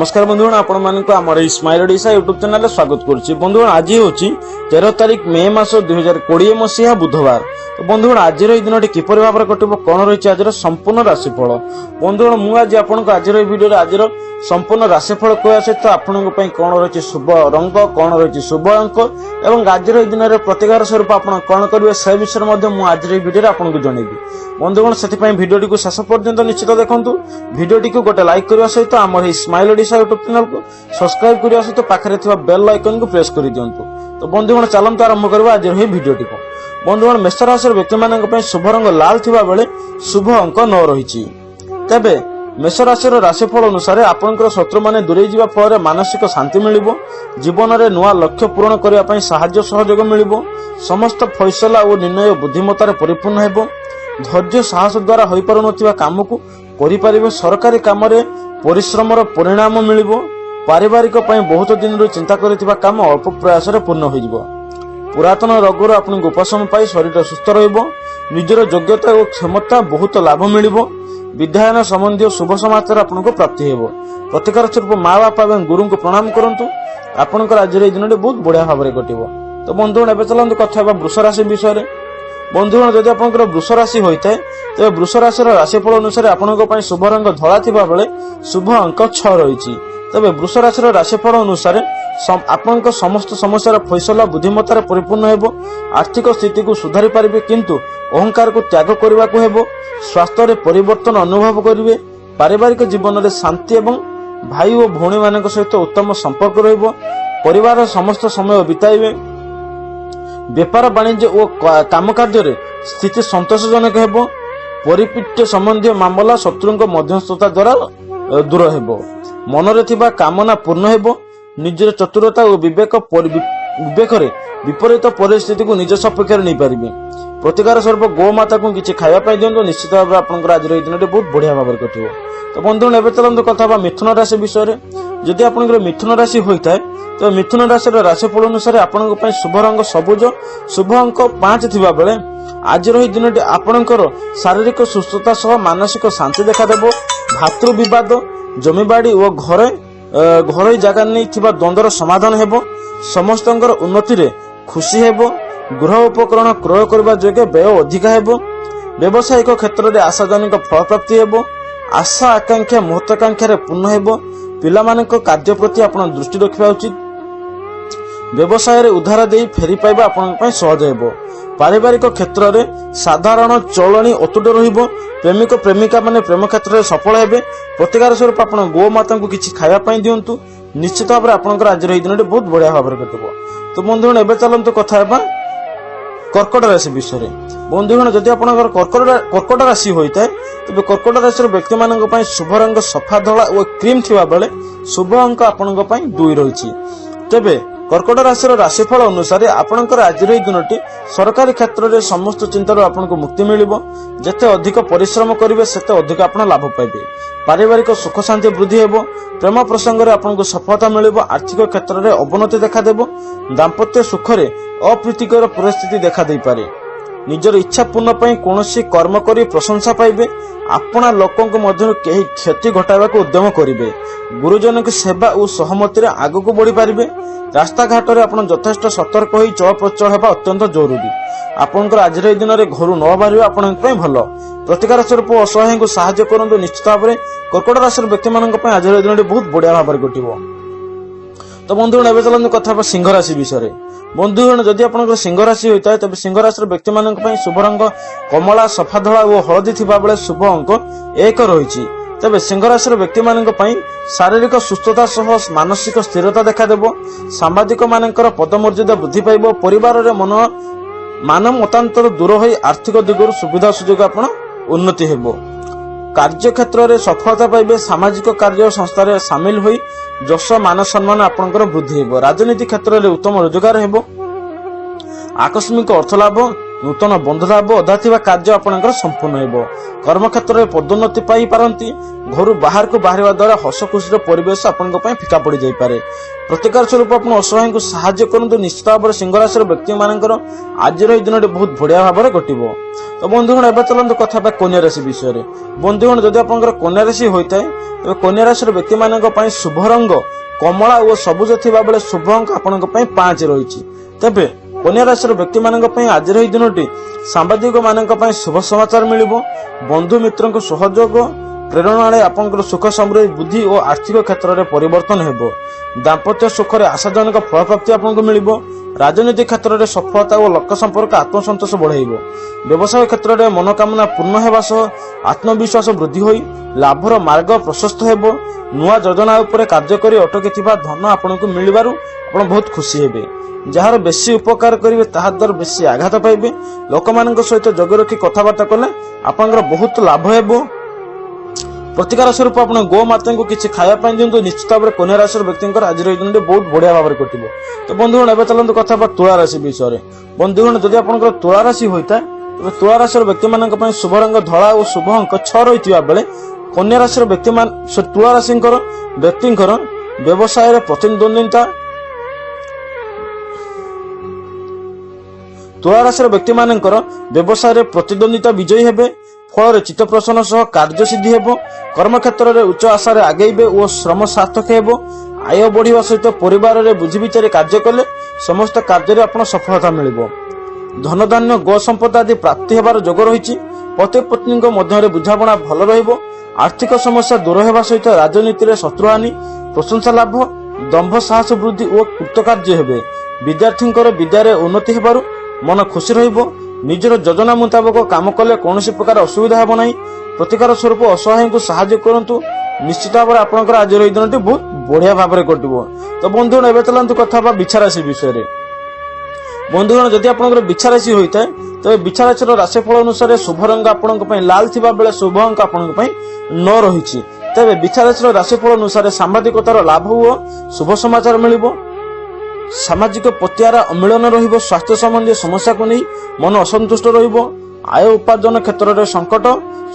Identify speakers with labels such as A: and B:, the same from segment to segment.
A: नमस्कार बंधुगण आपण स्माइल ओडिशा यूट्यूब चैनल स्वागत करुच्ची। बंधुगण आज हूँ 13 तारिख मे मास 2020 मसीहा बुधवार। तो बंधुगण आज दिन किपर भाव में कटो कौन रही आज संपूर्ण राशिफल। बंधुगण मुझे आपको आज भिडियो आज संपूर्ण राशिफल कहवा सहित आपण कौन रही शुभ रंग कौन रही शुभ अंक और आज दिन में प्रतिकार स्वरूप आप कौन करेंगे से विषय में आज भिडियो आपको जनइबी। बंधुगण से भिडियो को शेष पर्यंत निश्चित देखूँ। भिडियो को गोटे लाइक करने सहित आम स्माइल ओडिशा यूट्यूब चैनल को सब्सक्राइब करने सहित पाखे बेल आइकन को प्रेस कर दिंतु। तो बंधुगण चलते आरंभ करवा आज भिडियो टी। बंधुगण मेष राशि व्यक्ति मान शुभ रंग लाल थिबा बेले शुभ अंक 9 रही। तेबे मेष राशि राशिफल अनुसार आपंकर शत्रु माने दूरे जीवा फल मानसिक शांति मिलिबो। जीवन में नुआ लक्ष्य पूरण करने साहाय्य सहयोग मिलिबो। समस्त फैसला और निर्णय बुद्धिमत्तार परिपूर्ण हेबो। धैर्य साहस द्वारा होई पारुनथिबा काम को करि परिबे। सरकारी काम रे परिश्रमर परिणाम मिलिबो। पारिवारिक पई बहुत दिन रो चिंता करिथिबा काम अल्प प्रयास रे पूर्ण होइबो। पुरातन रोगर आपनको उपशम पाई शरीर सुस्थ रहिबो। निजर योग्यता और क्षमता बहुत लाभ मिलिबो। विद्यायन संबंधी शुभ समाचार आपनको प्राप्ति हेबो। प्रतिकार स्वरूप माँ बापा और गुरु को प्रणाम करंतु। आपनकर आज दिन बहुत बढ़िया भाव में कटिबो। तो बंधुगण एबे चलंतु कथा हेबा वृष राशि विषय रे। बंधुगण जदि आपनकर वृष राशि होइताय तबे वृष राशि राशिफल अनुसार आपनको पई शुभ रंग धळा थिबा बेले शुभ अंक 6 रहिछि। तबे वृष राशि राशिफल अनुसार आपनक समस्त समस्यार फैसला बुद्धिमत्तार परिपूर्ण हेबो। आर्थिक स्थिति को सुधारी पारिबे किंतु अहंकार को त्याग करबा को हेबो। स्वास्थ्य रे परिवर्तन अनुभव करिवे। पारिवारिक जीवन रे शांति एवं भाई और भौणी मानक सहित उत्तम संपर्क रहिबो। परिवार समस्त समय बिताइबे। व्यापार वाणिज्य और काम कार्य स्थिति संतोषजनक हेबो। परिपीठ संबंधी मामला शत्रुओं मध्यस्थता द्वारा दूर हेबो। मनरे थिबा कामना पूर्ण हेबो। निजर चतुरता और विवेक रे विपरीत परिस्थिति को निज सपक्ष नहीं पारिबे। प्रतिकार स्वरूप गो माता को किसी खाया दिंतु। निश्चित भाव में आपंकर आज दिन बहुत बढ़िया भाव में कटिबो। तो बंधुगण एबे चलंतु कथा मिथुन राशि विषय रे। जदि आपनकर मिथुन राशि होइताय तो मिथुन राशि राशिफल अनुसार आपनको पई शुभ रंग सबुज शुभ अंक 5 थिबा बेले आज दिन आपनकर शारीरिक सुस्थता सह मानसिक शांति देखा देबो। भातृ विवाद जमीबाड़ी और घर जगह नहीं थिबा द्वंद्वर समाधान हेबो। समस्तंकर उन्नति रे खुशी हेबो। गृह उपकरण क्रय करबा जोगे व्यय अधिक हेबो। व्यवसायिक क्षेत्र रे आशाजनक फल प्राप्ति हेबो। आशा आकांक्षा महत्वाकांक्षा रे पूर्ण हेबो। पिला मानक कार्य प्रति आपण दृष्टि रखिबा उचित। व्यवसाय रे उधार देई फेरी पाइबा आपण पई सहज हेबो। पारिवारिक क्षेत्र रे साधारण चलणी अतुट रहिबो। प्रेमिक प्रेमिका माने प्रेम क्षेत्र रे सफल हेबे। प्रतिकार स्वरूप आपण गो माता को किछि खाया पई दियंतु। निश्चित भाव में आपनकर आज दिन बहुत बढ़िया भाव में कटिबो। तो बंधुगण एबे चलंतु कथा हेबा कर्कट राशि विषय रे। बंधुगण जदि आपनकर कर्कट राशि होइताय तबे कर्कट राशि व्यक्ति मानक पई शुभ रंग सफा धला और क्रीम थिबा बेले शुभ अंक आपनक पई 2 रहिछि। तबे कर्कट राशि राशिफल अनुसार आपनकर आज दिनटी सरकारी क्षेत्र में समस्त चिंतार आपको मुक्ति मिलिबो। जेते अधिक परिश्रम करिवे सेते अधिक आपण लाभ पाइबे। पारिवारिक सुख शांति वृद्धि हेबो। प्रेम प्रसंग रे आपनको सफलता मिलिबो। आर्थिक क्षेत्र में अवनति देखा देबो। दाम्पत्य सुख रे अप्रीतिकर परिस्थिति देखा दे पारे। निजर इच्छा पूर्ण पई कोनोसी कर्म करी प्रशंसा पाइबे। आपना लोकों को मध्य केही क्षति घटाइबा को उद्यम करिवे। गुरुजन की सेवा और सहमति रे आगु को बढ़ी पारिबे। रास्ता घाट रे आपण यथेष्ट सतर्क होई चल प्रचल हेबा अत्यंत जरूरी। आपनकर आज दिन रे घरु न बाहरिबा आपन पई भलो। प्रतिकार स्वरूप असहाय को सहायता करंतु। निश्चित भाव में कर्कट राशि व्यक्ति मानक पई आज दिन बहुत बढ़िया भाव में कटिबो। तो बंधुगण एबे चलंतु कथा सिंह राशि विषय रे। बंधुगण जदि आपनकर सिंह राशि होइताय तबे सिंह राशि व्यक्ति मानक पई शुभ रंग कमला सफा धला और हळदी थिबा बेले शुभ अंक 1 रहिछि। तबे सिंह राशि व्यक्ति मानक पई शारीरिक सुस्थता सह मानसिक स्थिरता देखा देबो। सामाजिक मानकर पदमर्यादा वृद्धि पाइबो। परिवार रे मान मतांतर दूर होई आर्थिक दिगरु सुविधा सुयोग आपण उन्नति हेबो। कार्य क्षेत्र रे सफलता पाइबे। सामाजिक कार्य संस्था रे शामिल होई जश मान सम्मान आपनकर वृद्धि हेबो। राजनीति क्षेत्र रे उत्तम रोजगार हेबो। आकस्मिक अर्थ लाभ नूतन बंधु लाभ अधा थिबा कार्य आपणकर संपूर्ण हेबो कर्मक्षेत्र में पदोन्नति पाई पारंती घर बाहर को बाहर द्वारा हस खुशी परिवेश आपंक फिका पड़ जाई पारे प्रतिकार स्वरूप आप असहाय को साहाय्य करंतु निश्चित भाव में सिंह राशि व्यक्ति मानकर आज दिन बहुत बढ़िया भाव में घटिबो। तो बंधुगण एबे चलंतु कथा बा कन्या राशि विषय रे। बंधुगण जदि आपनकर कन्या राशि होइताय तबे कन्या राशि व्यक्ति मानक पई शुभ रंग कमला और सबुज थिबा बेले शुभ अंक आपनक पई 5 रहिछि। तबे कन्या राशि व्यक्ति मानक पई आज रही दिनटी सांबादिक मानक पई शुभ समाचार मिलिबो बंधु मित्रक सहयोग प्रेरणा आपनकर सुख समृद्धि बुद्धि और आर्थिक क्षेत्र में परिवर्तन हेबो दाम्पत्य सुख रे आशाजनक फल प्राप्ति आपनको मिलिबो राजनीतिक क्षेत्र में सफलता और लक्ष्य संपर्क आत्मसंतोष बढ़ाइबो व्यवसाय क्षेत्र में मनोकामना पूर्ण हेबा सह आत्मविश्वास वृद्धि होई लाभर मार्ग प्रशस्त हेबो नुआ योजना उपरे कार्य करी अटकी थिबा धन आपनको मिलिबारु आपण बहुत खुशी हेबे जार बेसी उपकार करिवे ताहा द्वार बेसी आघात पाइबे लोकमानक सहित जग रखी कथबार्ता कले आपनकर बहुत लाभ हेबो। प्रतिकार स्वरूप आप गो माता को किसी खाया दिंतु निश्चित भाव में कन्या राशि व्यक्ति आज दिन बहुत बढ़िया भाव में कटिबो। तो बंधुगण एबे चलंतु कथा बा तुला राशि विषय रे। बंधुगण जदि आपनकर तुला राशि होइता तबे तुला राशि व्यक्ति मानक पई शुभ रंग धला और शुभ अंक 6 रहितिबा बेले कन्या राशि व्यक्ति मान तुला राशिंकर व्यक्तिंकर व्यवसाय रे प्रतिद्वंदिता तुला राशि व्यक्ति मानकर व्यवसाय रे प्रतिद्वंदिता विजयी हेबे फल चित्त प्रसन्न सह कार्य सिद्धि हेबो कर्म क्षेत्र में उच्च आशा आगेबे और श्रम सार्थक हेबो आय बढ़िया सहित परिवार रे बुझी विचार कार्य कले समस्त कार्य आपन सफलता मिलिबो धन धान्य गो संपदा आदि प्राप्ति हेबार योग रहिछि पति पत्नी मध्य बुझापणा भल रहिबो आर्थिक समस्या दूर हेबा सहित राजनीति रे शत्रुहानि प्रशंसा लाभ दंभ साहस वृद्धि और कृतकार्य हेबे विद्यार्थी विद्यारे उन्नति हेबारु मन खुशी रहिबो निजर योजना मुताबक काम कले कौन प्रकार असुविधा हेब नहीं प्रतिकार स्वरूप असहाय को साहाय्य करंतु निश्चित भाव में आपनकर आज दिन बहुत बढ़िया भाव में कटिबो। तो बंधुगण एबे चलंतु कथा बा बिछा राशि विषय रे। बंधुगण जदि आपनकर बिछा राशि होइताय तबे बिछा राशि राशिफल अनुसार शुभ रंग आपनक पई लाल थिबा बेले शुभ अंक आपनक पई 9 रहिछि। तबे बिछा राशि राशिफल अनुसार सांबादिकतार लाभ हो शुभ समाचार मिलिबो सामाजिक पत्यार अमिलन रहिबो स्वास्थ्य संबंधी समस्या को नहीं मन असंतुष्ट रहिबो आय उपार्जन क्षेत्र में संकट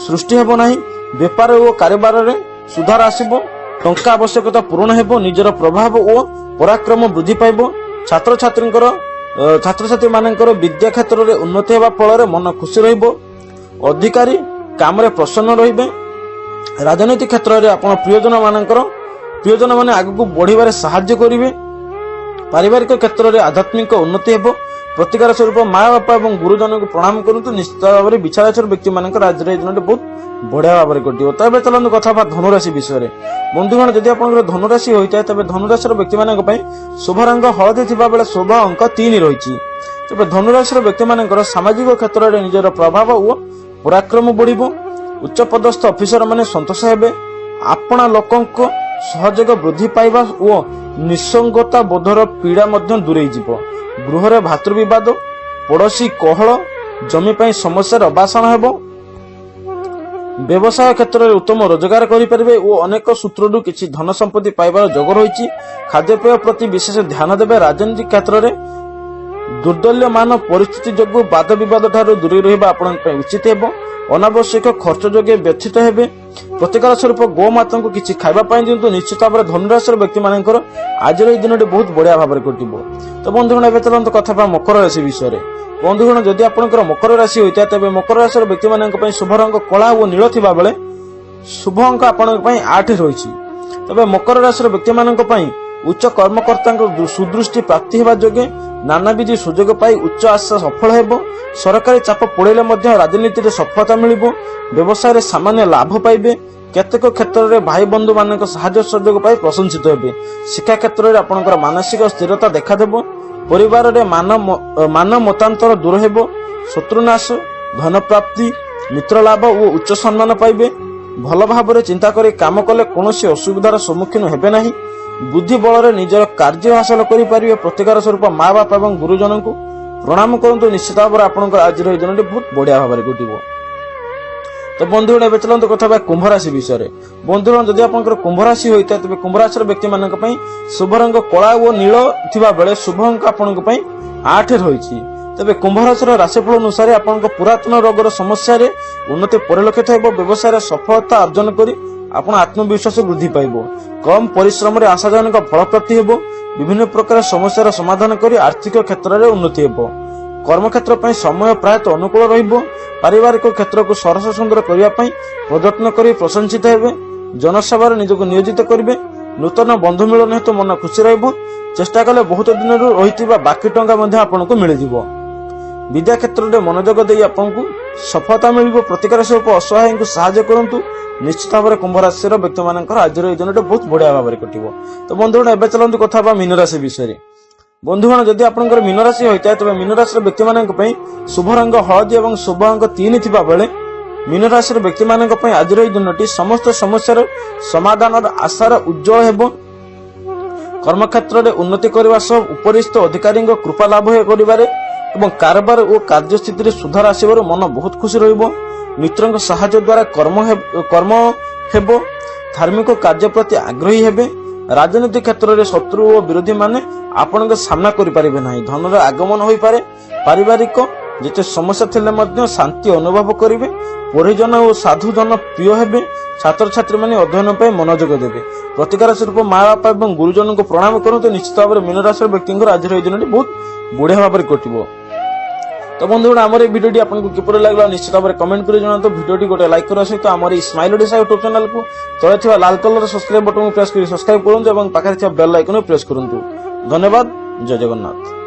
A: सृष्टि हेबो नहीं व्यापार और कारोबार रे सुधार आसीबो टंका आवश्यकता पूर्ण हेबो निजर प्रभाव और पराक्रम वृद्धि पाइबो छात्र छात्री मानकर विद्या क्षेत्र में उन्नति हेबा फल मन खुशी रहिबो अधिकारी काम रे प्रसन्न रहिबे राजनीतिक क्षेत्र में आपण प्रियजन माने आगु बढ़िबारे सहायता करिवे पारिवारिक क्षेत्र में आध्यात्मिक उन्नति हेबो प्रतिकार स्वरूप माँ बापा और गुरुजन को प्रणाम करंतु निश्चित भाव में बिछा राशि व्यक्ति मानकर आज दिन बहुत बढ़िया भाव में कटिबो। तबे चलंतु कथा बा धनुराशि विषय रे। बंधुगण जदि आपनकर धनुराशि होइताय तबे धनुराशि व्यक्ति मानक पई शुभ रंग हळदी थिबा बेले शुभ अंक 3 रहिछि। तबे धनुराशि व्यक्ति मानकर सामाजिक क्षेत्र में निजर प्रभाव और पराक्रम बढ़िबो उच्च पदस्थ ऑफिसर माने संतोष हेबे आपना लोकंको सहयोग वृद्धि पाइबा और निसंगता बोधर पीड़ा मध्य दूरेई जीवो गृह रे भातृ विवाद पड़ोसी कहल जमी पई समस्या अवसान हेबो व्यवसाय क्षेत्र में उत्तम रोजगार करें और अनेक सूत्रु किसी धन संपत्ति पाइबार योग रही खाद्यपेय प्रति विशेष ध्यान देवे राजनीतिक क्षेत्र में दुर्दल्यमान परिस्थिति जो वाद विवाद ठारू दूरी रहिबा आपन उचित हेबो अनावश्यक खर्च जोगे व्यथित हेबे प्रतिकार स्वरूप गो माता को किसी खाइबा दिंतु निश्चित भाव में धनुराशि व्यक्ति मानकर आज दिन बहुत बढ़िया भाव में कटिबो। तो बंधुगण एबे चलंतु कथा मकर राशि विषय रे। बंधुगण जदि आपनकर मकर राशि होइता तबे मकर राशि व्यक्ति मानक पई शुभ रंग कला और नील थिबा बेले शुभ अंक आपनक पई 8 रहिछि। तबे मकर राशि व्यक्ति मानक पई उच्च कर्मकर्ता सुदृष्टि प्राप्ति हेबा जोगे नानाविधि सुजोग पाई उच्च आशा सफल हेबो सरकारी चाप पड़े राजनीति में सफलता मिलिबो व्यवसाय रे सामान्य लाभ पाइबे केतेक क्षेत्र में भाई बंधु मानक सहायता सहयोग पाई प्रशंसित हेबे शिक्षा क्षेत्र में आपनकर मानसिक स्थिरता देखा देबो परिवार रे मान मतांतर दूर हेबो शत्रुनाश धन प्राप्ति मित्र लाभ और उच्च सम्मान पाइबे भल भाव में चिंता करी काम कले कौनसी असुविधार सम्मुखीन हेबे नहीं बुद्धि बल रे निजर कार्य हासिल करि परिबे प्रतिकार स्वरूप माँ बाप और गुरुजन को प्रणाम करंतु निश्चित भाव में आपनकर आज दिन बहुत बढ़िया भाव में कटिबो। तो बंधुगण एबे चलंतु कथा बा कुंभ राशि विषय रे। बंधुगण जदि आपनकर कुंभ राशि होइता तबे कुंभ राशि व्यक्ति मानक पई शुभ रंग कला और नील थिबा बेले शुभ अंक आपनक पई 8 रहिछि। तेबे कुंभ राशि राशिफल अनुसार आपन पुरातन रोगर समस्या रे उन्नति परिलक्षित हेबो। व्यवसाय सफलता अर्जन करी आपण आत्मविश्वास वृद्धि पाइबो। कम परिश्रम रे आशाजनक फल प्राप्ति हेबो। विभिन्न प्रकार समस्यार समाधान करी आर्थिक क्षेत्र रे उन्नति हेबो। कर्म क्षेत्र पई समय प्रायतः अनुकूल रहिबो। पारिवारिक क्षेत्र को सरस सुंदर करिया पई प्रयत्न करी प्रशंसित हेबे। जनसेवा रे निजको नियोजित करिवे। नूतन बंधु मिलन हेतु मन खुशी रहिबो। चेष्टा कले बहुत दिन रहितिबा बाकी टंका मध्ये आपनको मिलि जिवो। विद्या क्षेत्र में मनोयोग दे आपको सफलता मिल। प्रतिकार स्वरूप असहाय को साहाय्य करंतु। निश्चित भाव में कुंभ राशि व्यक्ति मान आज दिन बहुत बढ़िया भाव में कटो। तो बंधुगण एवं चलते कथा मीन राशि विषय। बंधुगण जदि आपंकर मीन राशि होता है तेज मीन राशि व्यक्ति मान शुभ रंग हलदी और शुभ अंक 3 थिबा बेले मीन राशि व्यक्ति मान आज दिन समस्त समस्या समाधान आशार उज्जवल हेबो। कर्म क्षेत्र में उन्नति करने सह उपरिस्थ अधिकारी कृपा लाभ करिबारे एवं कारबार और कार्यस्थिति सुधार आसबार मन बहुत खुशी रहिबो। मित्रंक सहायता द्वारा कर्म हेबो। धार्मिक कार्य प्रति आग्रही हेबे। राजनीतिक क्षेत्र में शत्रु और विरोधी माने आपन सामना करि परिबे नाही। धनर आगमन होई पारे। पारिवारिक जेते समस्या थिले मध्य शांति अनुभव करिवे। परिजन और साधु जन प्रिय हेबे। छात्र छात्री माने अध्ययन पे मनोयोग देबे। प्रतिकार स्वरूप माँ बापा और गुरुजन को प्रणाम करते। निश्चित भाव में मीन राशि व्यक्ति आज दिन बहुत बढ़िया भाव में कटो। तो बंधुगण आम भिडियो आपको किपर लगला निश्चित भाव में कमेंट कर जनातु। भिडियो गोटे लाइक करने सहित आम स्माइल ओडिशा यूट्यूब चैनल को तले लाल कलर सब्सक्राइब बटन को प्रेस कर सब्सक्राइब करूँ और पाखे बेल आइकन प्रेस करूँ। धन्यवाद। जय जगन्नाथ।